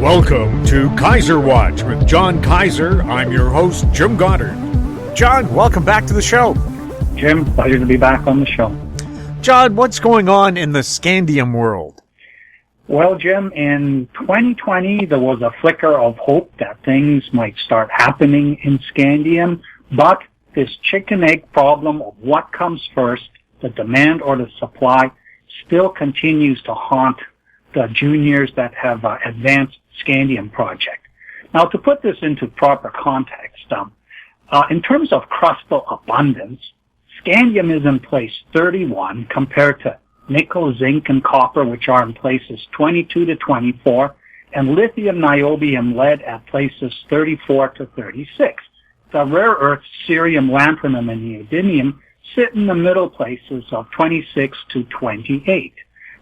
Welcome to Kaiser Watch with John Kaiser. I'm your host, Jim Goddard. John, welcome back to the show. Jim, pleasure to be back on the show. John, what's going on in the scandium world? Well, Jim, in 2020, there was a flicker of hope that things might start happening in scandium, but this chicken-egg problem of what comes first, the demand or the supply, still continues to haunt the juniors that have advanced scandium project. Now, to put this into proper context, in terms of crustal abundance, scandium is in place 31 compared to nickel, zinc, and copper, which are in places 22 to 24, and lithium, niobium, lead at places 34 to 36. The rare earths, cerium, lanthanum, and neodymium sit in the middle places of 26 to 28.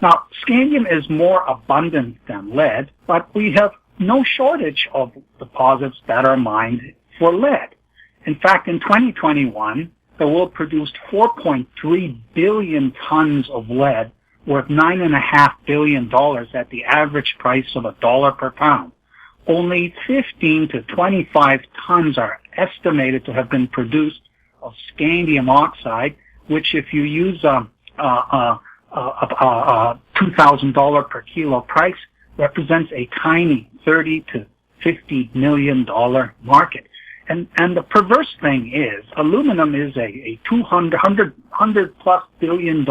Now, scandium is more abundant than lead, but we have no shortage of deposits that are mined for lead. In fact, in 2021, the world produced 4.3 billion tons of lead, worth $9.5 billion at the average price of $1 per pound. Only 15 to 25 tons are estimated to have been produced of scandium oxide, which if you use $2,000 per kilo price, represents a tiny $30 to $50 million market. And the perverse thing is, aluminum is a $100 plus billion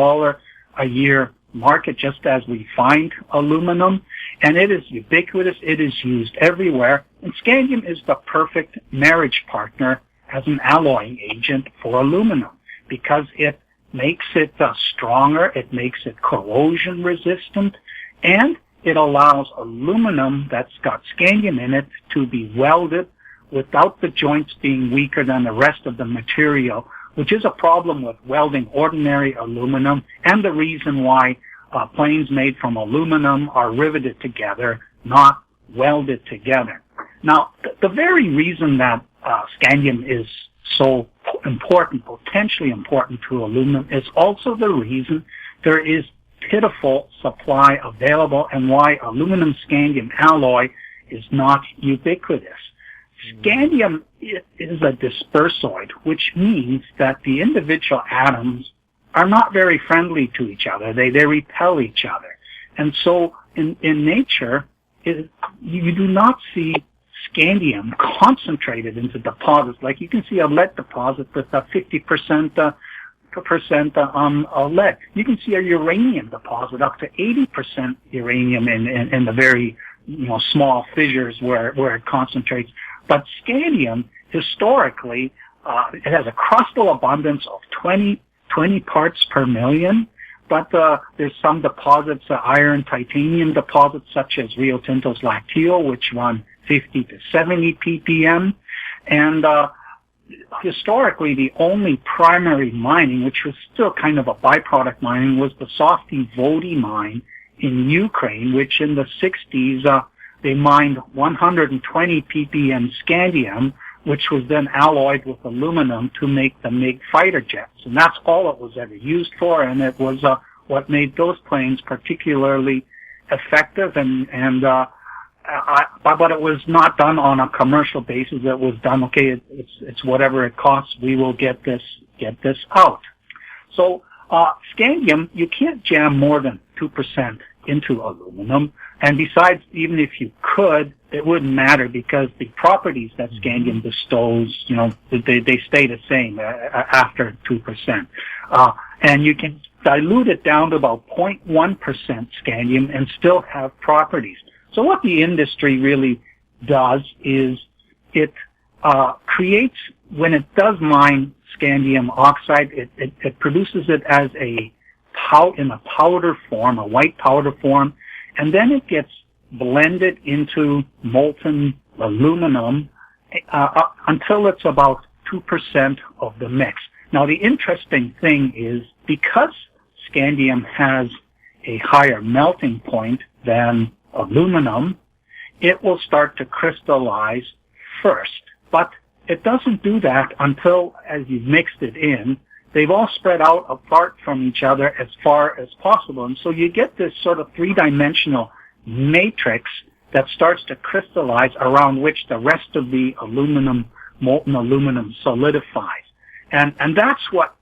a year market, just as we find aluminum, and it is ubiquitous. It is used everywhere, and scandium is the perfect marriage partner as an alloying agent for aluminum because it makes it stronger, it makes it corrosion resistant, and it allows aluminum that's got scandium in it to be welded without the joints being weaker than the rest of the material, which is a problem with welding ordinary aluminum, and the reason why planes made from aluminum are riveted together, not welded together. Now, the very reason that scandium is so important, potentially important to aluminum, is also the reason there is pitiful supply available and why aluminum scandium alloy is not ubiquitous. Scandium is a dispersoid, which means that the individual atoms are not very friendly to each other. They repel each other. And so in nature, you do not see scandium concentrated into deposits. Like you can see a lead deposit with a 50% lead. You can see a uranium deposit up to 80% uranium in the very small fissures where it concentrates. But scandium, historically, it has a crustal abundance of 20 parts per million, but there's some deposits, iron, titanium deposits, such as Rio Tinto's Lacteo, which run 50 to 70 ppm. And historically, the only primary mining, which was still kind of a byproduct mining, was the Softy Vody mine in Ukraine, which in the 60s, they mined 120 ppm scandium, which was then alloyed with aluminum to make the MiG fighter jets. And that's all it was ever used for, and it was what made those planes particularly effective. But it was not done on a commercial basis. It was done, okay, it's whatever it costs, we will get this out. So scandium, you can't jam more than 2% into aluminum. And besides, even if you could, it wouldn't matter because the properties that scandium bestows, they stay the same after 2%. And you can dilute it down to about 0.1% scandium and still have properties. So what the industry really does is it creates, when it does mine scandium oxide, it produces it as in a powder form, a white powder form, and then it gets blended into molten aluminum until it's about 2% of the mix. Now, the interesting thing is because scandium has a higher melting point than aluminum, it will start to crystallize first. But it doesn't do that until, as you've mixed it in, they've all spread out apart from each other as far as possible. And so you get this sort of three-dimensional matrix that starts to crystallize around which the rest of the molten aluminum solidifies. And that's what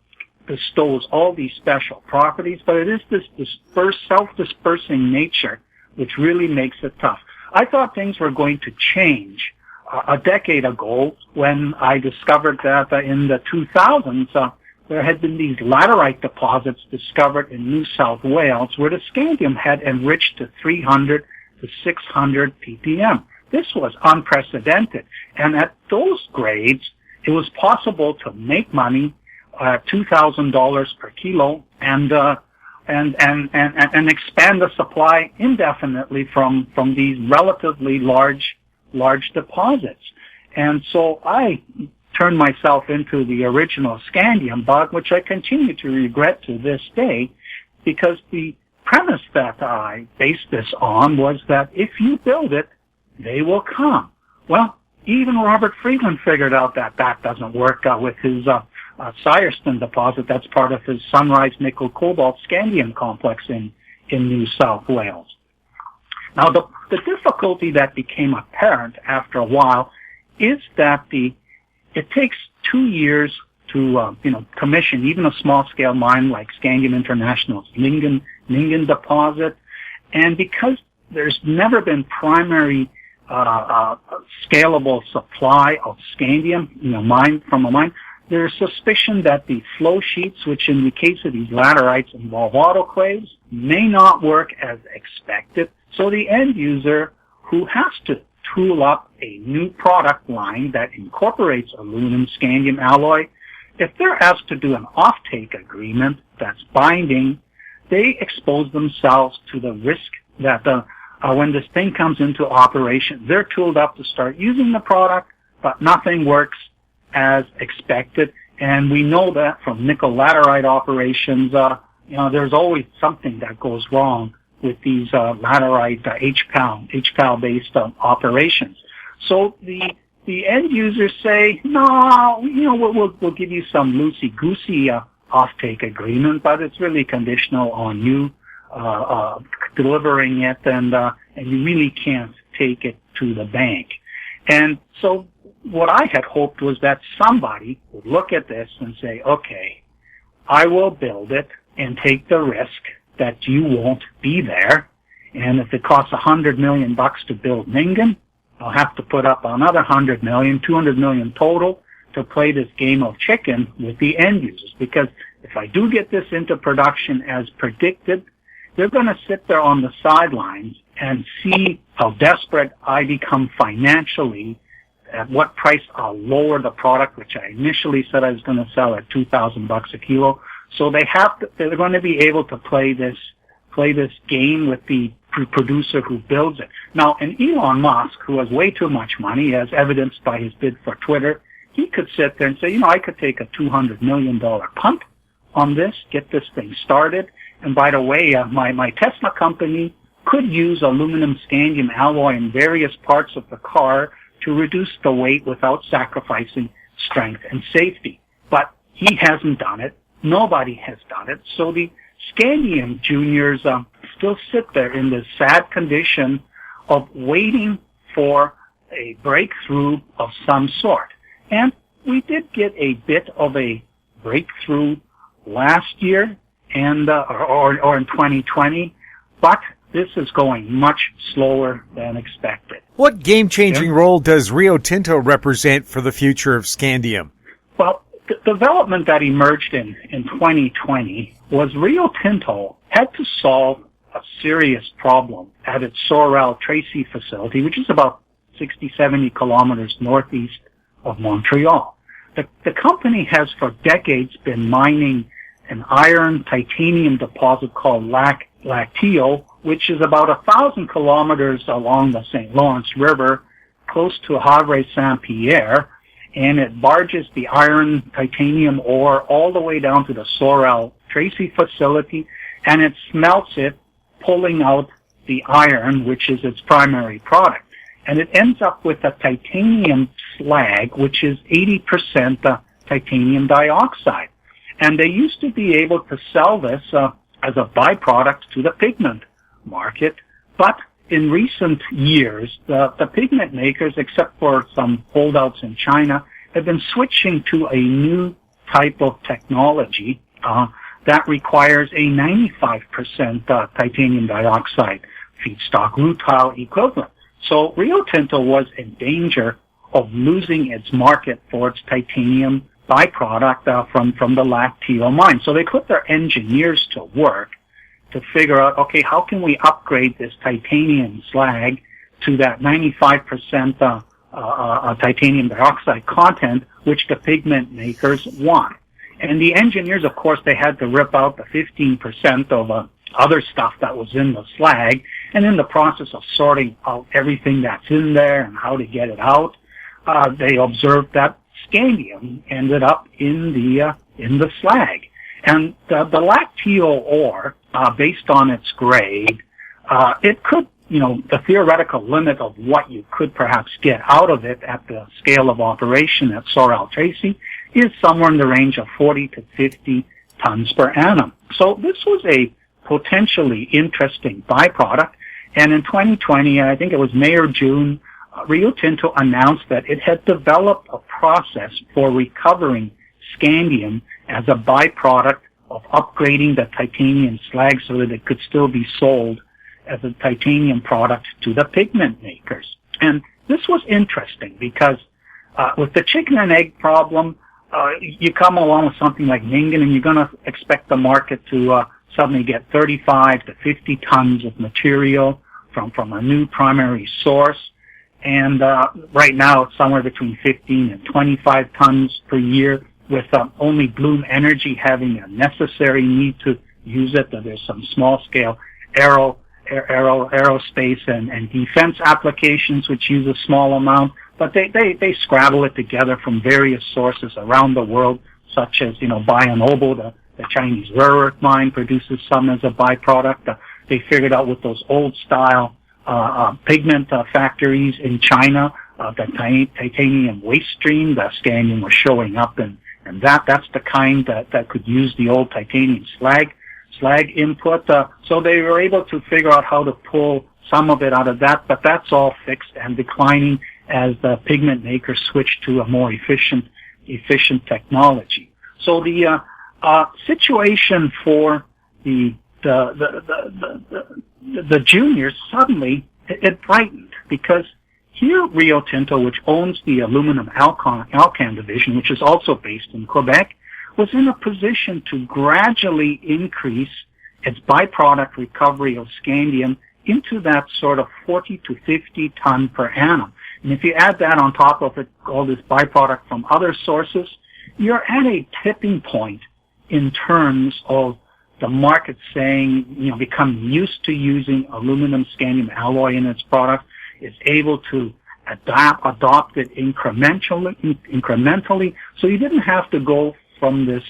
bestows all these special properties, but it is this self-dispersing nature which really makes it tough. I thought things were going to change a decade ago when I discovered that in the 2000s there had been these laterite deposits discovered in New South Wales where the scandium had enriched to 300 to 600 ppm. This was unprecedented, and at those grades it was possible to make money at $2,000 per kilo and expand the supply indefinitely from these relatively large deposits. And so I turned myself into the original scandium bug, which I continue to regret to this day, because the premise that I based this on was that if you build it, they will come. Well, even Robert Friedland figured out that that doesn't work with his Syerston deposit. That's part of his Sunrise Nickel Cobalt Scandium complex in New South Wales. Now, the difficulty that became apparent after a while is that it takes 2 years to commission even a small-scale mine like Scandium International's Lingen deposit, and because there's never been primary scalable supply of scandium, from a mine, there's suspicion that the flow sheets, which in the case of these laterites involve autoclaves, may not work as expected. So the end user who has to tool up a new product line that incorporates aluminum scandium alloy, if they're asked to do an offtake agreement that's binding, they expose themselves to the risk that when this thing comes into operation, they're tooled up to start using the product, but nothing works as expected. And we know that from nickel laterite operations, there's always something that goes wrong with these laterite HPAL-based operations. So the end users say, no, we'll give you some loosey-goosey offtake agreement, but it's really conditional on you delivering it, and you really can't take it to the bank. And so what I had hoped was that somebody would look at this and say, okay, I will build it and take the risk that you won't be there. And if it costs $100 million to build Ningen, I'll have to put up another $100 million, $200 million total to play this game of chicken with the end users. Because if I do get this into production as predicted, they're going to sit there on the sidelines and see how desperate I become financially, at what price I'll lower the product, which I initially said I was going to sell at $2,000 a kilo. So they're going to be able to play this game with the producer who builds it. Now, and Elon Musk, who has way too much money, as evidenced by his bid for Twitter, he could sit there and say, I could take a $200 million punt on this, get this thing started. And by the way, my Tesla company could use aluminum scandium alloy in various parts of the car to reduce the weight without sacrificing strength and safety. But he hasn't done it. Nobody has done it. So the scandium juniors still sit there in this sad condition of waiting for a breakthrough of some sort. And we did get a bit of a breakthrough last year and or in 2020, but this is going much slower than expected. What game-changing role does Rio Tinto represent for the future of scandium? Well, the development that emerged in 2020 was Rio Tinto had to solve a serious problem at its Sorel Tracy facility, which is about 60, 70 kilometers northeast of Montreal. The company has for decades been mining an iron titanium deposit called Lacteo, which is about 1,000 kilometers along the St. Lawrence River, close to Havre-Saint-Pierre, and it barges the iron titanium ore all the way down to the Sorel Tracy facility, and it smelts it, pulling out the iron, which is its primary product. And it ends up with a titanium slag, which is 80% titanium dioxide. And they used to be able to sell this as a byproduct to the pigment market, but in recent years, the pigment makers, except for some holdouts in China, have been switching to a new type of technology that requires a 95% titanium dioxide feedstock rutile equivalent. So Rio Tinto was in danger of losing its market for its titanium byproduct from the Lacteo mine. So they put their engineers to work to figure out, okay, how can we upgrade this titanium slag to that 95% titanium dioxide content, which the pigment makers want. And the engineers, of course, they had to rip out the 15% of other stuff that was in the slag, and in the process of sorting out everything that's in there and how to get it out, they observed that scandium ended up in the slag. And the Lacteo ore, based on its grade, it could, the theoretical limit of what you could perhaps get out of it at the scale of operation at Sorel-Tracy is somewhere in the range of 40 to 50 tons per annum. So this was a potentially interesting byproduct. And in 2020, I think it was May or June, Rio Tinto announced that it had developed a process for recovering scandium as a byproduct of upgrading the titanium slag so that it could still be sold as a titanium product to the pigment makers. And this was interesting because with the chicken and egg problem, you come along with something like Ningen and you're going to expect the market to suddenly get 35 to 50 tons of material from a new primary source. And right now it's somewhere between 15 and 25 tons per year, with only Bloom Energy having a necessary need to use it. There's some small-scale aerospace and defense applications which use a small amount, but they scrabble it together from various sources around the world, such as, Bayan Obo, the Chinese rare earth mine, produces some as a byproduct. They figured out with those old-style pigment factories in China, the titanium waste stream, the scandium was showing up, and that's the kind that could use the old titanium slag input. So they were able to figure out how to pull some of it out of that, but that's all fixed and declining as the pigment makers switch to a more efficient technology. So the situation for the juniors, suddenly it brightened, because here Rio Tinto, which owns the aluminum Alcan division, which is also based in Quebec, was in a position to gradually increase its byproduct recovery of scandium into that sort of 40 to 50 ton per annum. And if you add that on top of it, all this byproduct from other sources, you're at a tipping point in terms of the market saying, becoming used to using aluminum scandium alloy in its product, is able to adopt it incrementally. So you didn't have to go from this,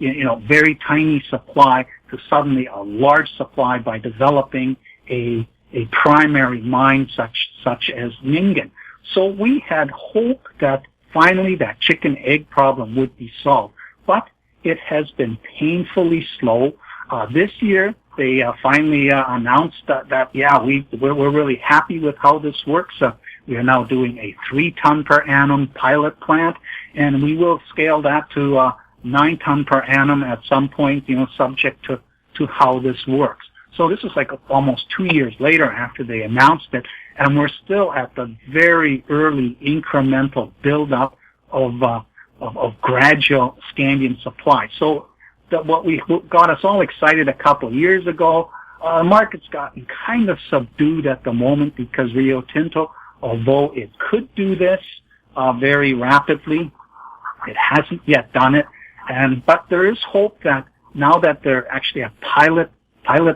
very tiny supply to suddenly a large supply by developing a primary mine such as Ningen. So we had hope that finally that chicken-egg problem would be solved, but it has been painfully slow. This year, they finally announced that we're really happy with how this works. We are now doing a 3 ton per annum pilot plant, and we will scale that to 9 ton per annum at some point, subject to how this works. So this is like almost 2 years later after they announced it, and we're still at the very early incremental build-up of gradual scandium supply. So what got us all excited a couple of years ago, the market's gotten kind of subdued at the moment because Rio Tinto, although it could do this very rapidly, it hasn't yet done it. But there is hope that now that they're actually at pilot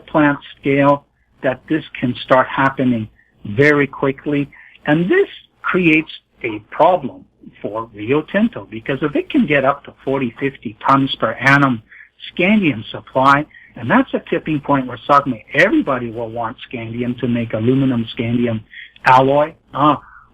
plant scale, that this can start happening very quickly. And this creates a problem for Rio Tinto, because if it can get up to 40, 50 tons per annum scandium supply, and that's a tipping point where suddenly everybody will want scandium to make aluminum scandium alloy,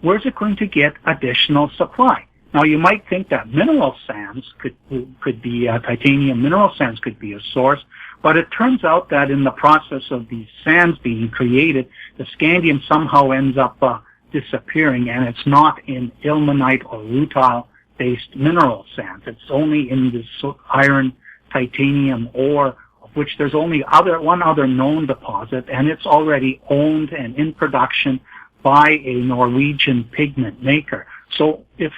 where's it going to get additional supply? Now, you might think that mineral sands could be titanium mineral sands could be a source, But it turns out that in the process of these sands being created, the scandium somehow ends up disappearing, and it's not in ilmenite or rutile-based mineral sands. It's only in this iron titanium ore, of which there's only one other known deposit, and it's already owned and in production by a Norwegian pigment maker. So if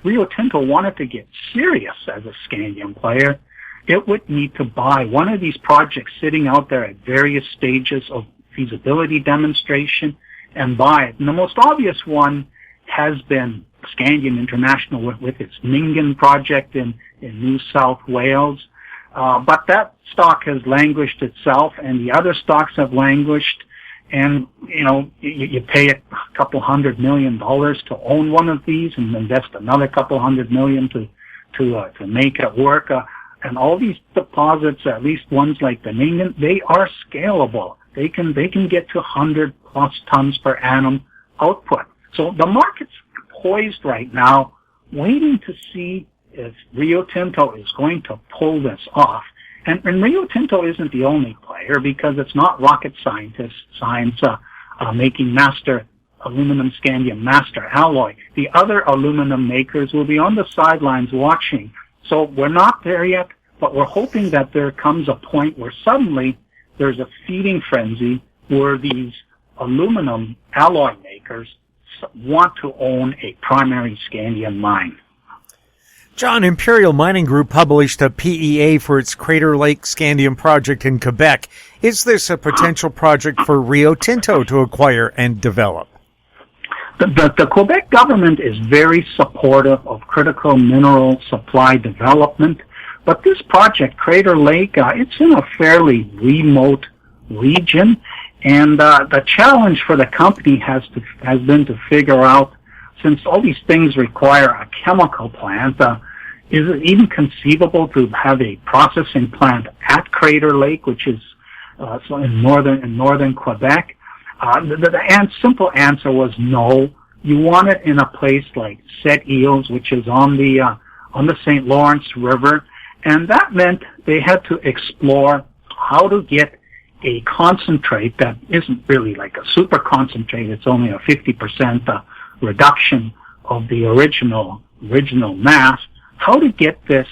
Rio Tinto wanted to get serious as a scandium player, it would need to buy one of these projects sitting out there at various stages of feasibility demonstration and buy it. And the most obvious one has been Scandium International with its Ningen project in New South Wales. But that stock has languished itself, and the other stocks have languished. And, you pay a couple $100 million to own one of these and invest another couple $100 million to make it work. And all these deposits, at least ones like the Ningen, they are scalable. They can get to 100+ tons per annum output. So the market's poised right now, waiting to see if Rio Tinto is going to pull this off. And Rio Tinto isn't the only player, because it's not rocket science making master aluminum scandium master alloy. The other aluminum makers will be on the sidelines watching. So we're not there yet, but we're hoping that there comes a point where suddenly there's a feeding frenzy where these aluminum alloy makers want to own a primary scandium mine. John, Imperial Mining Group published a PEA for its Crater Lake Scandium project in Quebec. Is this a potential project for Rio Tinto to acquire and develop? The Quebec government is very supportive of critical mineral supply development, but this project, Crater Lake, it's in a fairly remote region, and the challenge for the company has been to figure out, since all these things require a chemical plant, is it even conceivable to have a processing plant at Crater Lake, which is in northern Quebec? The simple answer was no. You want it in a place like Sept, which is on the St. Lawrence River, and that meant they had to explore how to get a concentrate that isn't really like a super concentrate. It's only a 50% reduction of the original mass. How to get this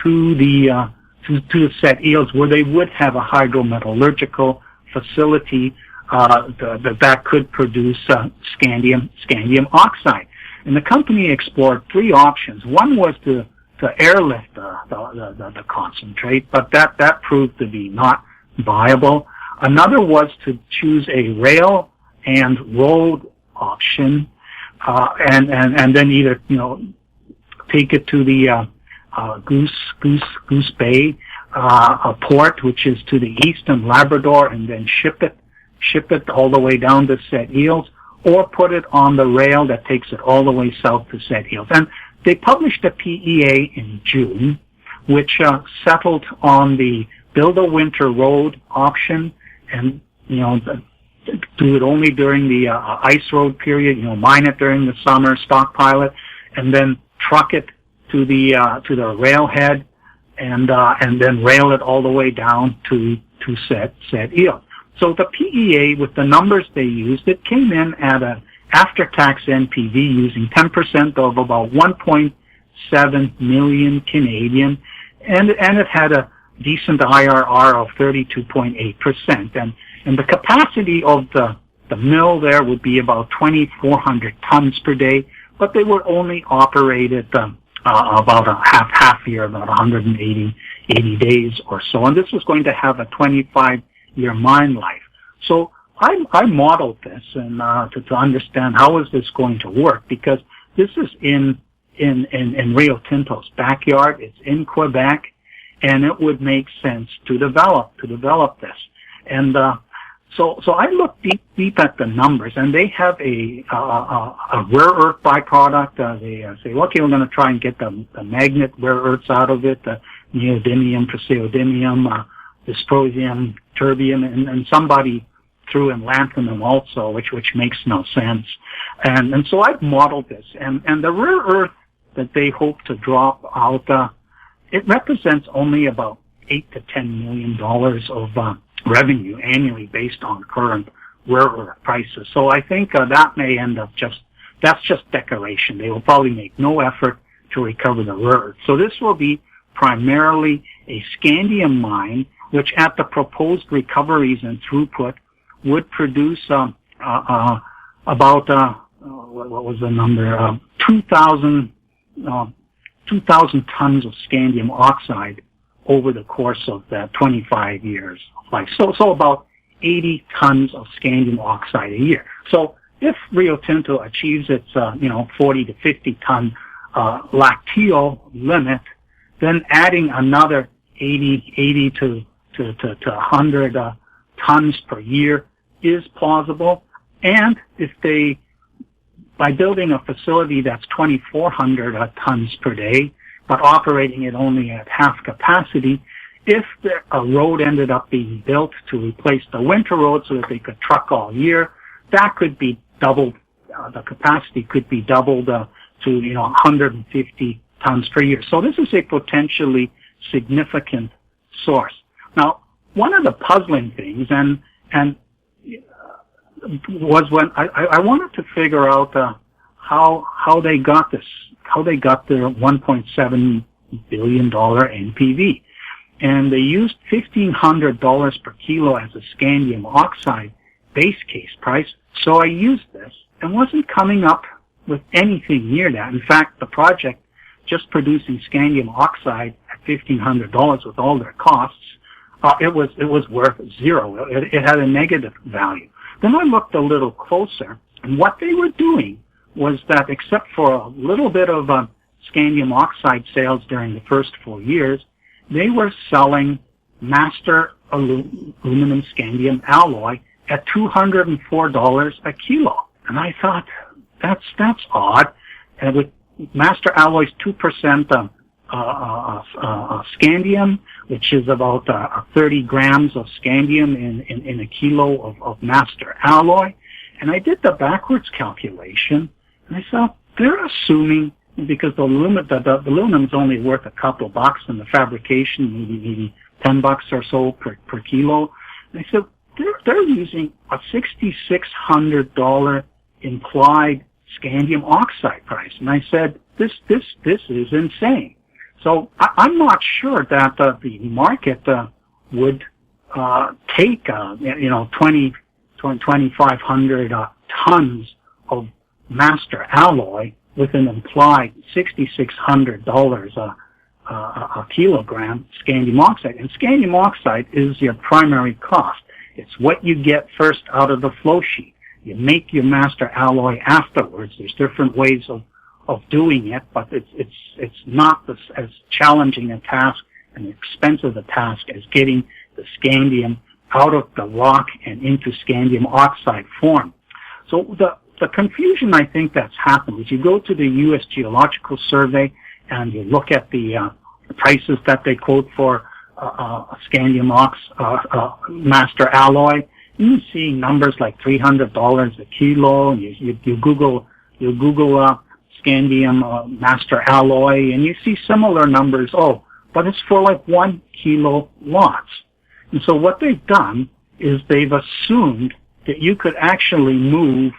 to the Sept where they would have a hydrometallurgical facility that could produce scandium oxide. And the company explored three options. One was to airlift the concentrate, but that proved to be not viable. Another was to choose a rail and road option, and then either take it to the Goose Bay port, which is to the east in Labrador, and then ship it all the way down to Sept, or put it on the rail that takes it all the way south to Sept. And they published a PEA in June, which settled on the build a winter road option, and do it only during the ice road period. Mine it during the summer, stockpile it, and then truck it to the railhead, and then rail it all the way down to Sept. So the PEA, with the numbers they used, it came in at a after-tax NPV using 10% of about 1.7 million Canadian, and it had a decent IRR of 32.8%. And the capacity of the mill there would be about 2,400 tons per day, but they were only operated about a half year, about 180 days or so. And this was going to have a 25-year mine life. So I modeled this and to understand how is this going to work, because this is in Rio Tinto's backyard. It's in Quebec, and it would make sense to develop this. And so I looked deep at the numbers, and they have a rare earth byproduct. They say, okay, we're going to try and get the magnet rare earths out of it, the neodymium, praseodymium, dysprosium, terbium, and somebody threw in lanthanum also, which makes no sense. And so I've modeled this, and the rare earth that they hope to drop out, it represents only about $8 to $10 million of revenue annually based on current rare earth prices. So I think that may end up that's just decoration. They will probably make no effort to recover the rare earth. So this will be primarily a scandium mine, which at the proposed recoveries and throughput would produce about what was the number? 2,000 tons of scandium oxide over the course of that 25 years of life. So about 80 tons of scandium oxide a year. So if Rio Tinto achieves its 40 to 50 ton lacteo limit, then adding another 80 to 100 tons per year is plausible. And if by building a facility that's 2,400 tons per day, but operating it only at half capacity, if a road ended up being built to replace the winter road so that they could truck all year, that could be doubled. The capacity could be doubled to 150 tons per year. So this is a potentially significant source. Now, one of the puzzling things, and was when I wanted to figure out how they got their $1.7 billion NPV, and they used $1,500 per kilo as a scandium oxide base case price. So I used this and wasn't coming up with anything near that. In fact, the project just producing scandium oxide at $1,500 with all their costs, it was worth zero. It had a negative value. Then I looked a little closer, and what they were doing was that, except for a little bit of scandium oxide sales during the first 4 years, they were selling master aluminum scandium alloy at $204 a kilo. And I thought, that's odd. And with master alloy's 2% scandium, which is about 30 grams of scandium in a kilo of master alloy. And I did the backwards calculation, and I saw they're assuming, because the aluminum is only worth a couple of bucks, and the fabrication maybe $10 or so per kilo. And I said they're using a $6,600 implied scandium oxide price, and I said this is insane. So I'm not sure that the market would take 2,500 tons of master alloy with an implied $6,600 a kilogram scandium oxide. And scandium oxide is your primary cost. It's what you get first out of the flow sheet. You make your master alloy afterwards. There's different ways of doing it, but it's not as challenging a task and expensive a task as getting the scandium out of the rock and into scandium oxide form. So the confusion I think that's happened is you go to the U.S. Geological Survey and you look at the prices that they quote for a scandium master alloy. You see numbers like $300 a kilo, and you Google scandium master alloy, and you see similar numbers. Oh, but it's for like 1 kilo lots. And so what they've done is they've assumed that you could actually move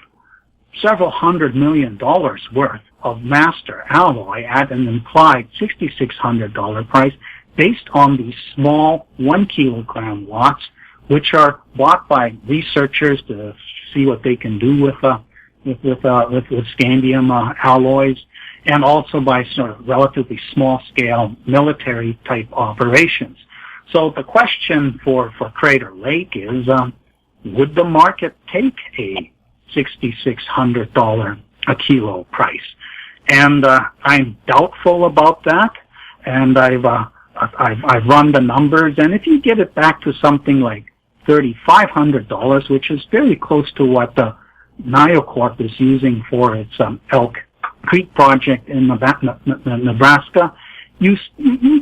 several $100 million worth of master alloy at an implied $6,600 price based on these small 1 kilogram lots, which are bought by researchers to see what they can do with scandium alloys, and also by sort of relatively small scale military type operations. So the question for Crater Lake is, would the market take a $6,600 a kilo price? And I'm doubtful about that. And I've run the numbers, and if you get it back to something like $3,500, which is very close to what the Niocorp is using for its Elk Creek project in Nebraska, you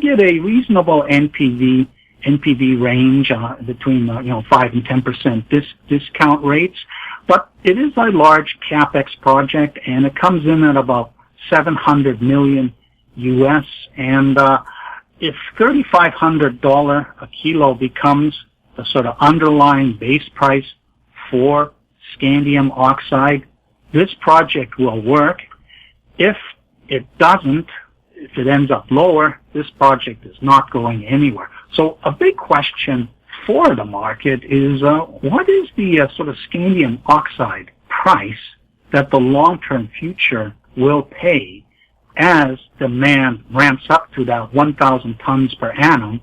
get a reasonable NPV range between 5 and 10% discount rates. But it is a large capex project, and it comes in at about $700 million US. And if $3,500 a kilo becomes the sort of underlying base price for scandium oxide, this project will work. If it doesn't, if it ends up lower, this project is not going anywhere. So a big question for the market is what is the sort of scandium oxide price that the long-term future will pay as demand ramps up to that 1,000 tons per annum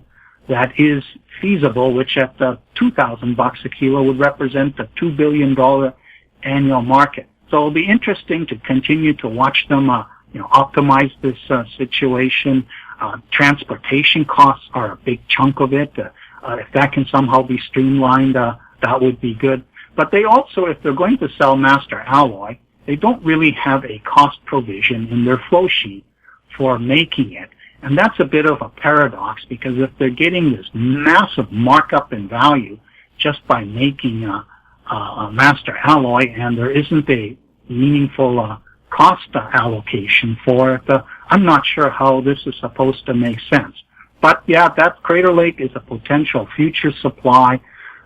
that is feasible, which at the $2,000 a kilo would represent a $2 billion annual market. So it'll be interesting to continue to watch them, optimize this situation. Transportation costs are a big chunk of it. If that can somehow be streamlined, that would be good. But they also, if they're going to sell master alloy, they don't really have a cost provision in their flow sheet for making it. And that's a bit of a paradox, because if they're getting this massive markup in value just by making a master alloy and there isn't a meaningful cost allocation for it, I'm not sure how this is supposed to make sense. But yeah, that Crater Lake is a potential future supply,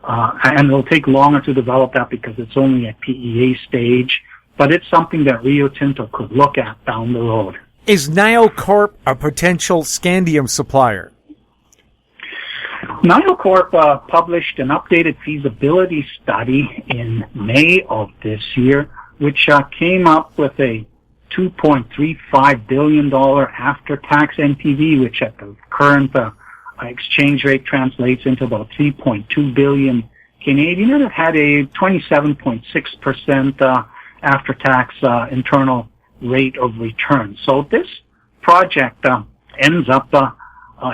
and it'll take longer to develop that because it's only at PEA stage. But it's something that Rio Tinto could look at down the road. Is Niocorp a potential scandium supplier? Niocorp published an updated feasibility study in May of this year, which came up with a $2.35 billion after-tax NPV, which at the current exchange rate translates into about 3.2 billion Canadian, and it had a 27.6% after-tax internal rate of return. So this project ends up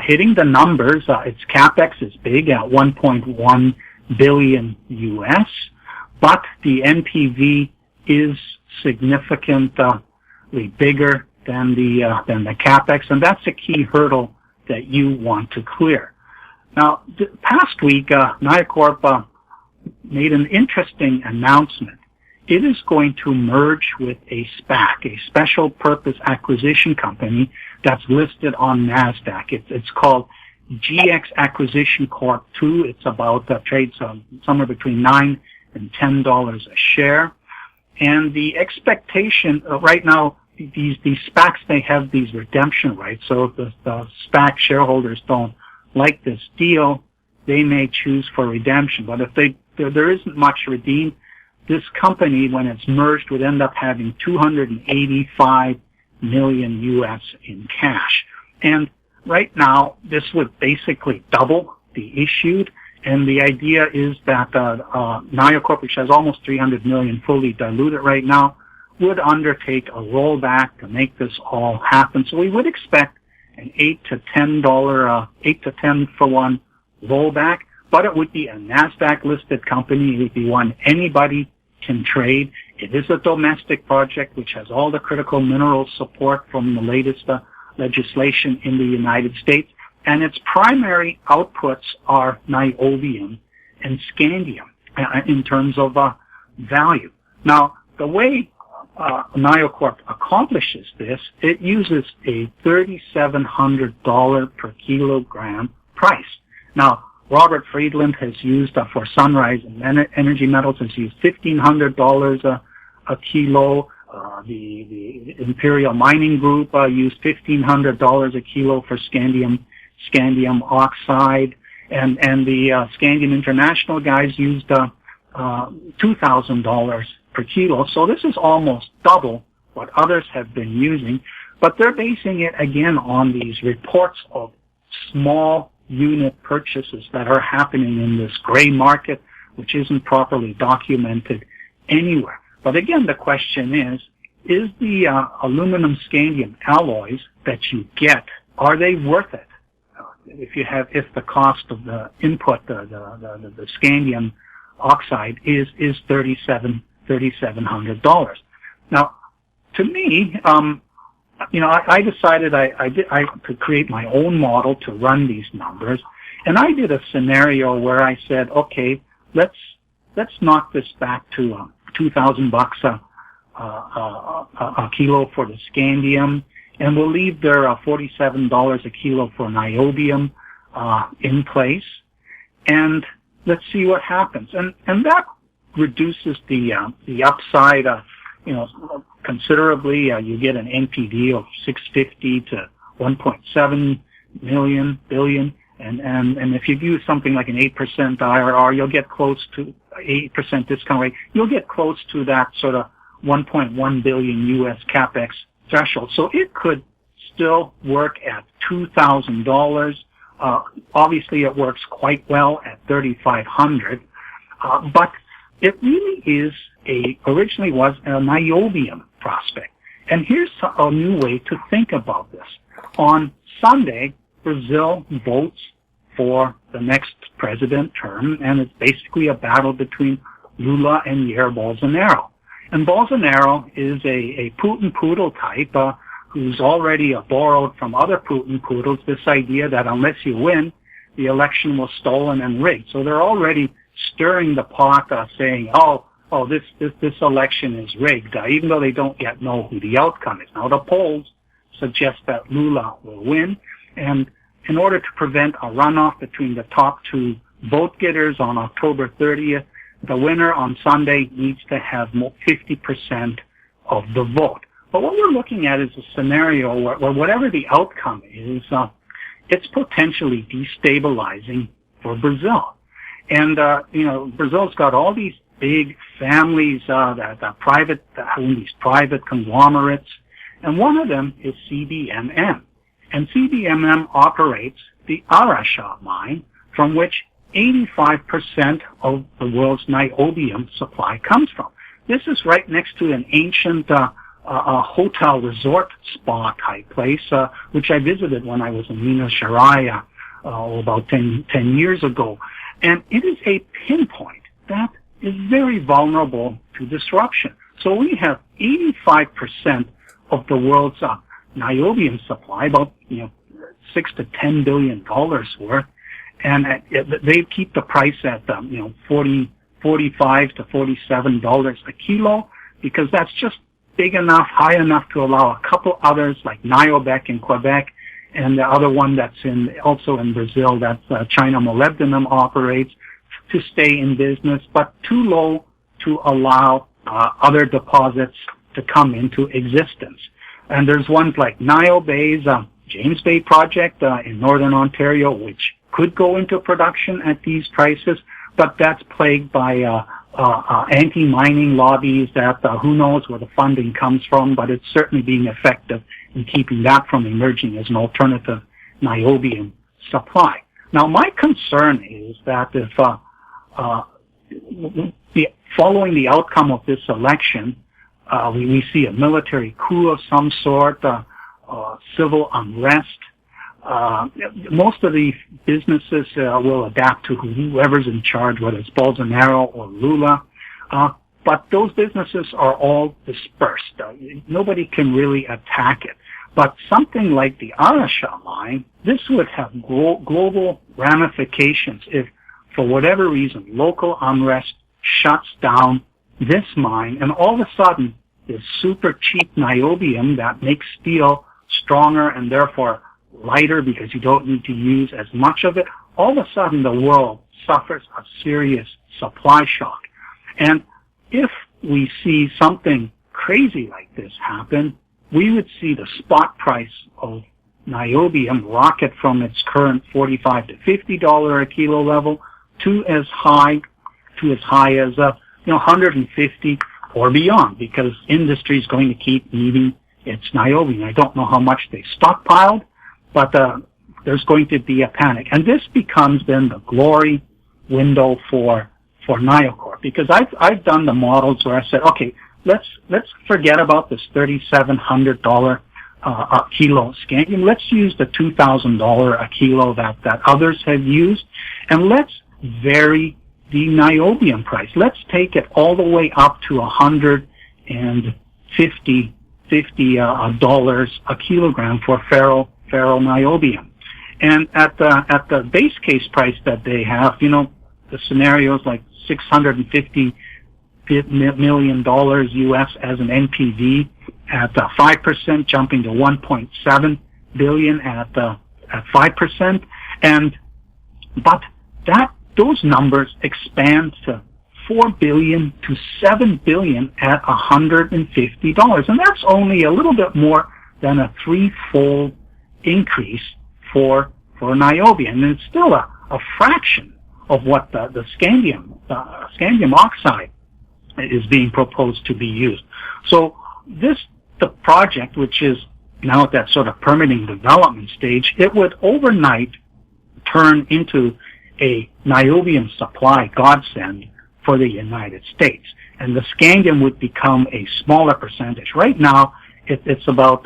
hitting the numbers. Its capex is big at 1.1 billion US, but the NPV is significantly bigger than the capex, and that's a key hurdle that you want to clear. Now, past week, Niocorp made an interesting announcement. It is going to merge with a SPAC, a special purpose acquisition company that's listed on NASDAQ. It's called GX Acquisition Corp 2. It's about trades somewhere between $9 and $10 a share. And the expectation right now, these SPACs, they have these redemption rights. So if the SPAC shareholders don't like this deal, they may choose for redemption. But if there isn't much redeemed, this company, when it's merged, would end up having $285 million US in cash. And right now, this would basically double the issued. And the idea is that Niocorp, which has almost 300 million fully diluted right now, would undertake a rollback to make this all happen. So we would expect an $8 to $10 for one rollback, but it would be a NASDAQ listed company. It would be one anybody can trade. It is a domestic project which has all the critical mineral support from the latest legislation in the United States, and its primary outputs are niobium and scandium in terms of value. Now, the way Niocorp accomplishes this, it uses a $3,700 per kilogram price. Now, Robert Friedland has used for Sunrise and Energy Metals has used $1,500 a kilo. The Imperial Mining Group used $1,500 a kilo for scandium oxide, and the Scandium International guys used $2,000 per kilo. So this is almost double what others have been using, but they're basing it again on these reports of small unit purchases that are happening in this gray market, which isn't properly documented anywhere. But again, the question is the aluminum scandium alloys that you get, are they worth it? If the cost of the input, the scandium oxide is $3,700. Now, to me, I decided I could create my own model to run these numbers, and I did a scenario where I said, okay, let's knock this back to $2,000 a kilo for the scandium, and we'll leave their $47 a kilo for niobium in place, and let's see what happens. And that reduces the upside, considerably. You get an NPV of 650 to 1.7 billion, and if you do something like an 8% IRR, you'll get close to 8% discount rate. You'll get close to that sort of 1.1 billion US capex threshold. So it could still work at $2,000. Obviously, it works quite well at 3,500, but it really is originally was a niobium prospect. And here's a new way to think about this. On Sunday, Brazil votes for the next president term, and it's basically a battle between Lula and Jair Bolsonaro. And Bolsonaro is a Putin poodle type who's already borrowed from other Putin poodles this idea that unless you win, the election was stolen and rigged. So they're already stirring the pot, saying, this election is rigged, even though they don't yet know who the outcome is. Now, the polls suggest that Lula will win, and in order to prevent a runoff between the top two vote getters on October 30th, the winner on Sunday needs to have 50% of the vote. But what we're looking at is a scenario where whatever the outcome is, it's potentially destabilizing for Brazil. And, Brazil's got all these big families that own these private conglomerates, and one of them is CBMM. And CBMM operates the Araxá mine, from which 85% of the world's niobium supply comes from. This is right next to an ancient hotel resort spa type place, which I visited when I was in Minas Gerais about 10 years ago. And it is a pinpoint that is very vulnerable to disruption. So we have 85% of the world's niobium supply, about $6 to $10 billion worth, and they keep the price at $45 to $47 a kilo, because that's just big enough, high enough to allow a couple others like Niobec in Quebec, and the other one that's also in Brazil, that China Molybdenum operates, to stay in business, but too low to allow other deposits to come into existence. And there's ones like Niobay's James Bay project in northern Ontario, which could go into production at these prices, but that's plagued by anti-mining lobbies that who knows where the funding comes from, but it's certainly being effective in keeping that from emerging as an alternative niobium supply. Now, my concern is that if following the outcome of this election, we see a military coup of some sort, civil unrest. Most of the businesses will adapt to whoever's in charge, whether it's Bolsonaro or Lula. But those businesses are all dispersed. Nobody can really attack it. But something like the Araxá mine, this would have global ramifications if, for whatever reason, local unrest shuts down this mine, and all of a sudden, this super cheap niobium that makes steel stronger and therefore lighter because you don't need to use as much of it, all of a sudden the world suffers a serious supply shock. And if we see something crazy like this happen, we would see the spot price of niobium rocket from its current $45 to $50 a kilo level to as high as 150 or beyond, because industry is going to keep needing its niobium. I don't know how much they stockpiled, but there's going to be a panic, and this becomes then the glory window for Niocorp, because I've done the models where I said, okay, let's forget about this $3,700 a kilo scandium. Let's use the $2,000 a kilo that others have used, and let's vary the niobium price. Let's take it all the way up to $150 dollars a kilogram for ferro niobium. And at the base case price that they have, the scenarios like $650 million US as an NPV, at 5%, jumping to 1.7 billion at 5%, but those numbers expand to 4 billion to 7 billion at $150, and that's only a little bit more than a threefold increase for niobium, and it's still a fraction of what the scandium oxide is being proposed to be used. So the project, which is now at that sort of permitting development stage, it would overnight turn into a niobium supply godsend for the United States, and the scandium would become a smaller percentage. Right now, it's about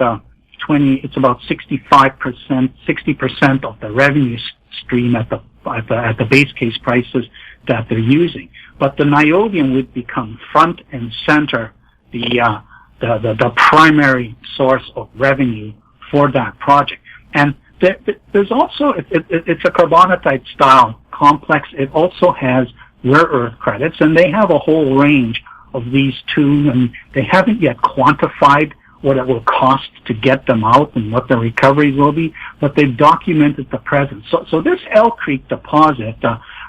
65%, 60% of the revenue stream at the base case prices that they're using. But the niobium would become front and center, the primary source of revenue for that project. And there's also, it's a carbonatite style complex. It also has rare earth credits, and they have a whole range of these two, and they haven't yet quantified what it will cost to get them out and what the recoveries will be, but they've documented the presence. So this Elk Creek deposit,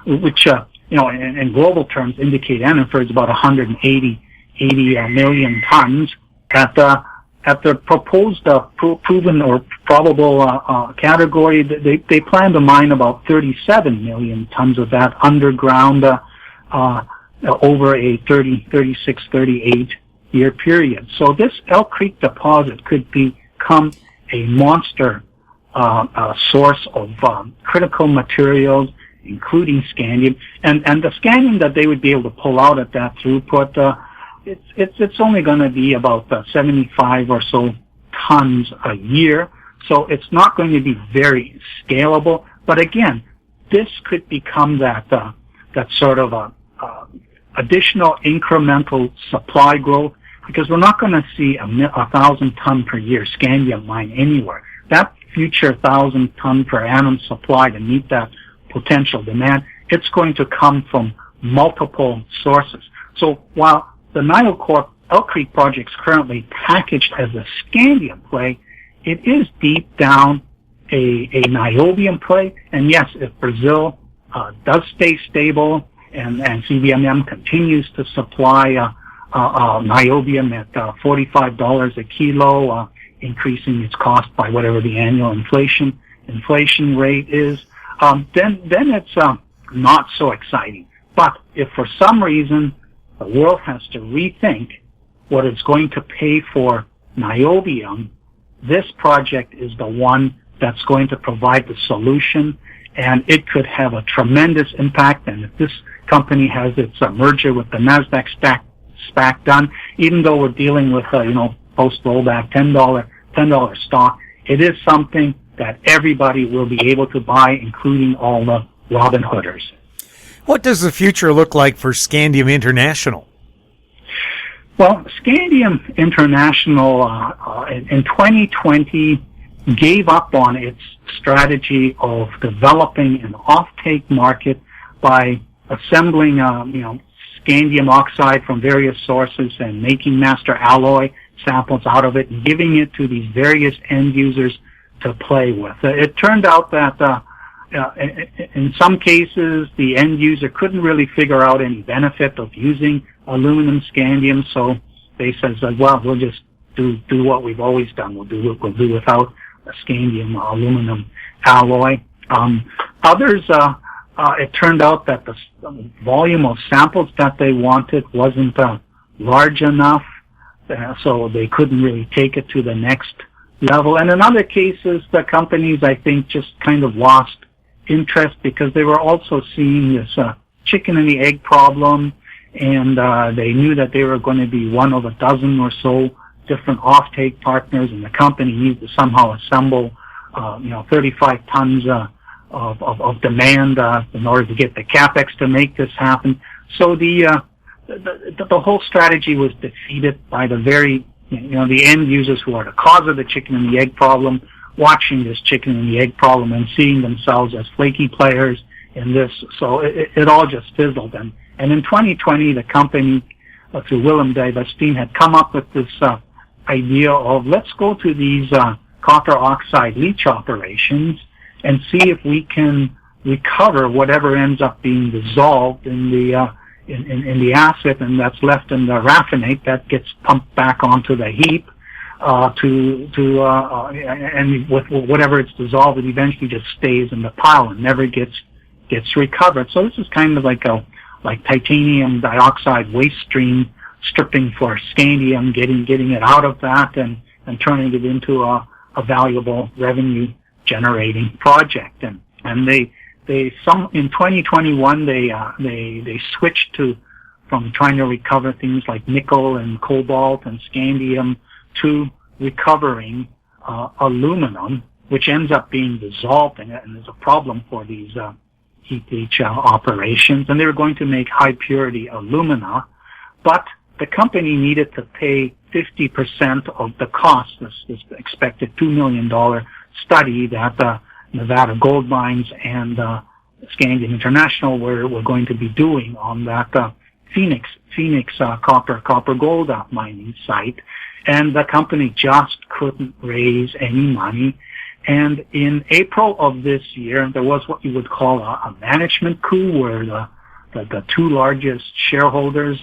which in global terms indicate Annenfer is about 180 million tons at the proposed proven or probable category. They plan to mine about 37 million tons of that underground over a 38 year period. So this Elk Creek deposit could become a monster source of critical materials, including scandium, and the scandium that they would be able to pull out at that throughput, it's only going to be about 75 or so tons a year. So it's not going to be very scalable. But again, this could become that sort of additional incremental supply growth, because we're not going to see a 1,000 ton per year scandium mine anywhere. That future 1,000 ton per annum supply to meet that potential demand, it's going to come from multiple sources. So while the Niocorp Elk Creek project is currently packaged as a scandium play, it is deep down a niobium play. And yes, if Brazil does stay stable and CBMM continues to supply niobium at $45 a kilo, increasing its cost by whatever the annual inflation rate is, then it's not so exciting. But if for some reason the world has to rethink what it's going to pay for niobium, this project is the one that's going to provide the solution, and it could have a tremendous impact. And if this company has its merger with the Nasdaq SPAC done, even though we're dealing with post rollback $10 stock, it is something that everybody will be able to buy, including all the Robin Hooders. What does the future look like for Scandium International? Well, Scandium International in 2020 gave up on its strategy of developing an offtake market by assembling, scandium oxide from various sources and making master alloy samples out of it and giving it to these various end users to play with. It turned out that in some cases the end user couldn't really figure out any benefit of using aluminum scandium, so they said, well, we'll just do what we've always done. We'll do without a scandium aluminum alloy. Others, it turned out that the volume of samples that they wanted wasn't large enough, so they couldn't really take it to the next level. And in other cases, the companies, I think, just kind of lost interest because they were also seeing this chicken and the egg problem, and they knew that they were going to be one of a dozen or so different offtake partners, and the company needed to somehow assemble 35 tons of demand in order to get the capex to make this happen. So the whole strategy was defeated by the very the end users who are the cause of the chicken and the egg problem, watching this chicken and the egg problem and seeing themselves as flaky players in this. So it all just fizzled. And in 2020, the company, through Willem Devestein, had come up with this idea of let's go to these copper oxide leach operations and see if we can recover whatever ends up being dissolved in the acid, and that's left in the raffinate that gets pumped back onto the heap and with whatever it's dissolved, it eventually just stays in the pile and never gets recovered. So this is kind of like titanium dioxide waste stream stripping for scandium, getting it out of that and turning it into a valuable revenue generating project. And in 2021 they switched from trying to recover things like nickel and cobalt and scandium to recovering aluminum, which ends up being dissolved in it, and is a problem for these heap leach operations. And they were going to make high purity alumina, but the company needed to pay 50% of the cost, this expected $2 million study that Nevada Gold Mines and Scandium International were going to be doing on that Phoenix copper gold mining site. And the company just couldn't raise any money. And in April of this year, there was what you would call a management coup, where the two largest shareholders,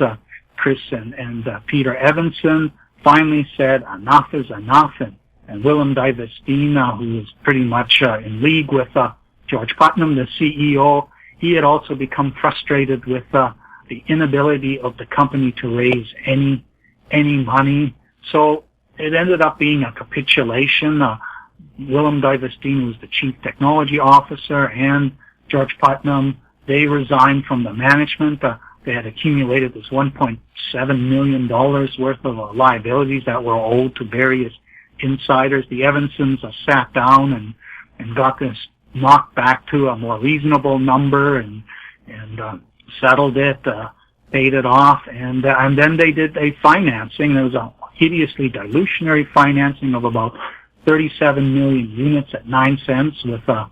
Chris and Peter Evanson, finally said enough is enough. And Willem Divestein, who is pretty much in league with George Putnam, the CEO, he had also become frustrated with the inability of the company to raise any money. So it ended up being a capitulation. Willem Divestein, who was the chief technology officer, and George Putnam, they resigned from the management. They had accumulated this $1.7 million worth of liabilities that were owed to various insiders. The Evansons sat down and got this knocked back to a more reasonable number and settled it, paid it off, and then they did a financing. There was a hideously dilutionary financing of about 37 million units at 9 cents with a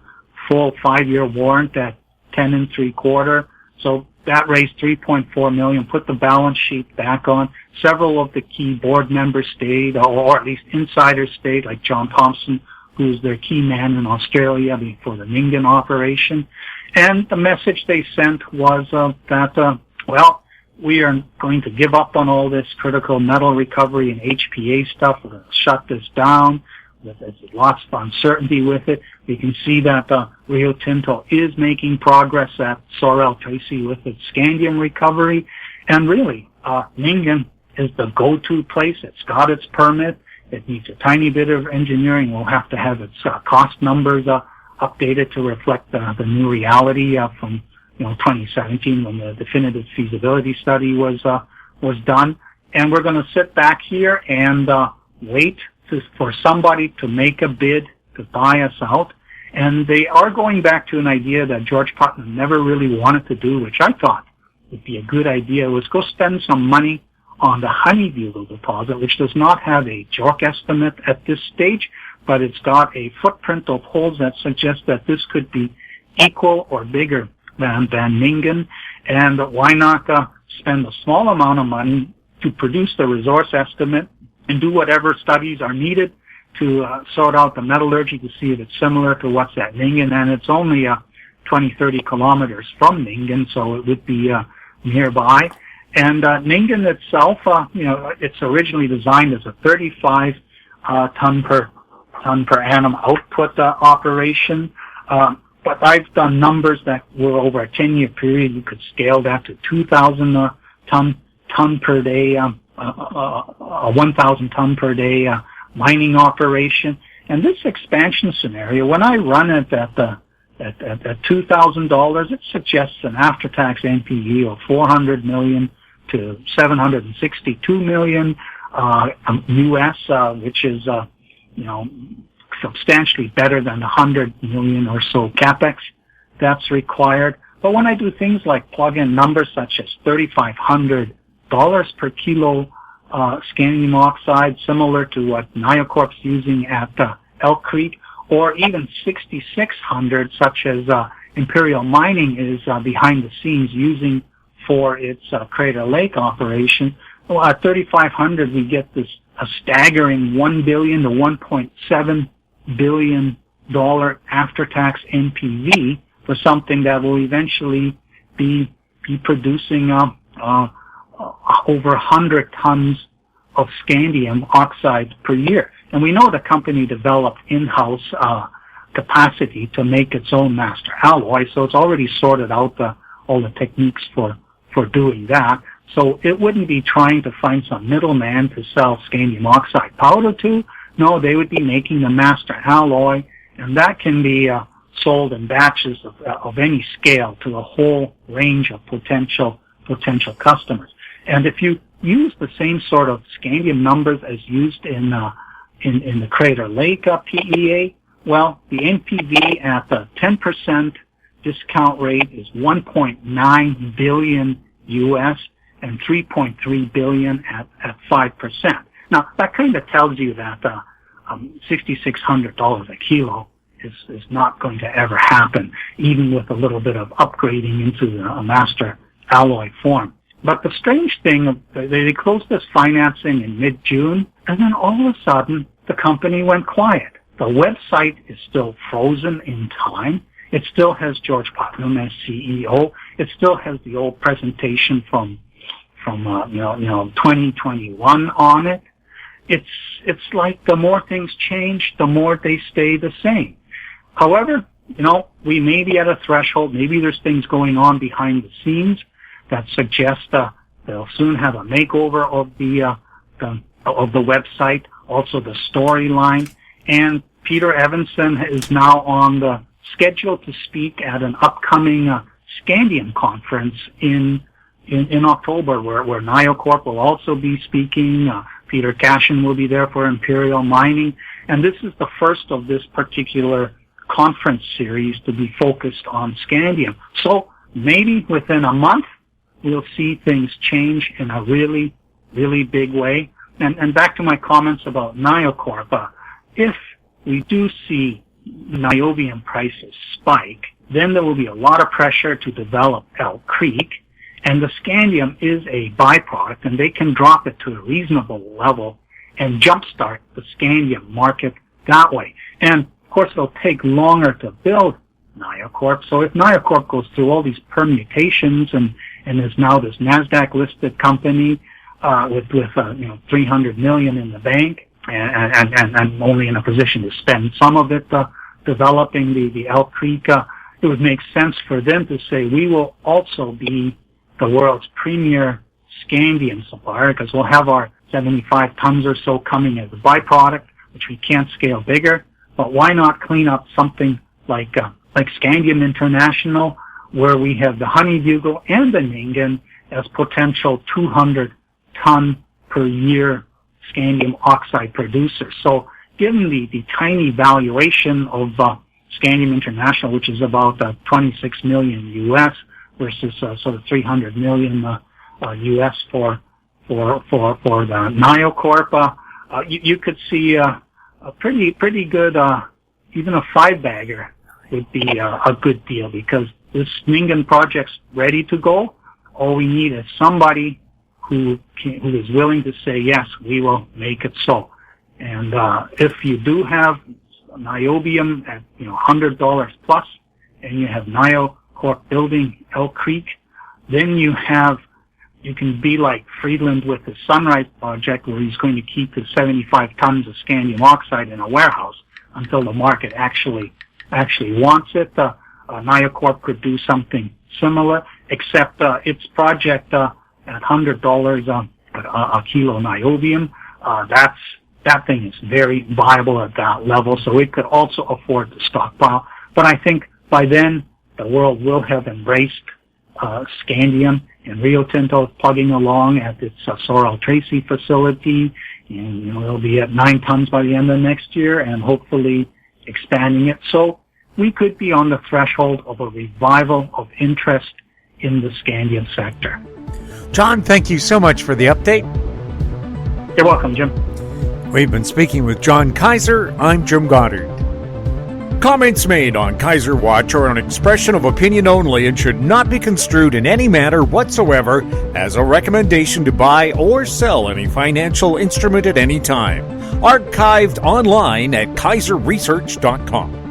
full 5-year warrant at 10 3/4. So that raised $3.4 million, put the balance sheet back on. Several of the key board members stayed, or at least insiders stayed, like John Thompson, who's their key man in Australia for the Ningin operation. And the message they sent was that, we are going to give up on all this critical metal recovery and HPA stuff. We're going to shut this down. There's lots of uncertainty with it. We can see that Rio Tinto is making progress at Sorel Tracy with its scandium recovery. And really, Ningin is the go-to place. It's got its permit. It needs a tiny bit of engineering. We'll have to have its cost numbers updated to reflect the new reality from 2017 when the definitive feasibility study was done. And we're going to sit back here and wait for somebody to make a bid to buy us out. And they are going back to an idea that George Putnam never really wanted to do, which I thought would be a good idea, was go spend some money on the Honeybugle deposit, which does not have a JORC estimate at this stage, but it's got a footprint of holes that suggests that this could be equal or bigger than Ningin. And why not spend a small amount of money to produce the resource estimate and do whatever studies are needed to sort out the metallurgy to see if it's similar to what's at Ningin. And it's only 20-30 kilometers from Ningin, so it would be nearby. And Ningin itself, it's originally designed as a 35 ton per annum output operation. But I've done numbers that were over a 10-year period. You could scale that to 2,000 ton per day, a 1,000 ton per day mining operation. And this expansion scenario, when I run it at $2,000, it suggests an after-tax NPV of $400 million to $762 million US, which is substantially better than the $100 million or so capex that's required. But when I do things like plug in numbers such as $3,500 per kilo scandium oxide, similar to what Niocorp's using at Elk Creek, or even $6,600, such as Imperial Mining is behind the scenes using for its Crater Lake operation. Well, at $3,500, we get this a staggering $1 billion to $1.7 billion after-tax NPV for something that will eventually be producing over 100 tons of scandium oxide per year. And we know the company developed in-house capacity to make its own master alloy, so it's already sorted out all the techniques for doing that. So it wouldn't be trying to find some middleman to sell scandium oxide powder to. No, they would be making the master alloy, and that can be sold in batches of any scale to a whole range of potential customers. And if you use the same sort of scandium numbers as used in the Crater Lake PEA, well, the NPV at the 10% discount rate is $1.9 billion US and $3.3 billion at 5%. Now, that kind of tells you that $6,600 a kilo is not going to ever happen, even with a little bit of upgrading into a master alloy form. But the strange thing, they closed this financing in mid-June, and then all of a sudden, the company went quiet. The website is still frozen in time. It still has George Putnam as CEO. It still has the old presentation from 2021 on it. It's like the more things change, the more they stay the same. However, we may be at a threshold. Maybe there's things going on behind the scenes that suggest they'll soon have a makeover of the website, also the storyline. And Peter Evanson is now on the schedule to speak at an upcoming Scandium conference in October, where Niocorp will also be speaking. Peter Cashin will be there for Imperial Mining, and this is the first of this particular conference series to be focused on scandium. So maybe within a month, we'll see things change in a really, really big way. And back to my comments about Niocorp, if we do see niobium prices spike, then there will be a lot of pressure to develop Elk Creek, and the scandium is a byproduct, and they can drop it to a reasonable level and jumpstart the scandium market that way. And of course, it'll take longer to build Niocorp. So if Niocorp goes through all these permutations and is now this NASDAQ-listed company with $300 million in the bank and only in a position to spend some of it developing the Elk Creek, it would make sense for them to say, we will also be the world's premier scandium supplier, because we'll have our 75 tons or so coming as a byproduct, which we can't scale bigger. But why not clean up something like Scandium International, where we have the Honeybugle and the Ningen as potential 200-ton per year scandium oxide producers. So given the tiny valuation of Scandium International, which is about 26 million US versus sort of 300 million US for the Niocorp, you could see a pretty good, even a 5-bagger would be a good deal, because this Ningen project's ready to go. All we need is somebody who is willing to say, yes, we will make it so. And if you do have niobium at $100 plus, and you have Niocorp building Elk Creek, then you can be like Friedland with his Sunrise project, where he's going to keep his 75 tons of scandium oxide in a warehouse until the market actually wants it. Niocorp could do something similar, except its project at $100 a kilo niobium, that thing is very viable at that level, so it could also afford to stockpile. But I think by then the world will have embraced scandium, and Rio Tinto is plugging along at its Sorel Tracy facility, and it'll be at 9 tons by the end of next year, and hopefully expanding it. So we could be on the threshold of a revival of interest in the scandium sector. John, thank you so much for the update. You're welcome, Jim. We've been speaking with John Kaiser. I'm Jim Goddard. Comments made on Kaiser Watch are an expression of opinion only and should not be construed in any manner whatsoever as a recommendation to buy or sell any financial instrument at any time. Archived online at kaiserresearch.com.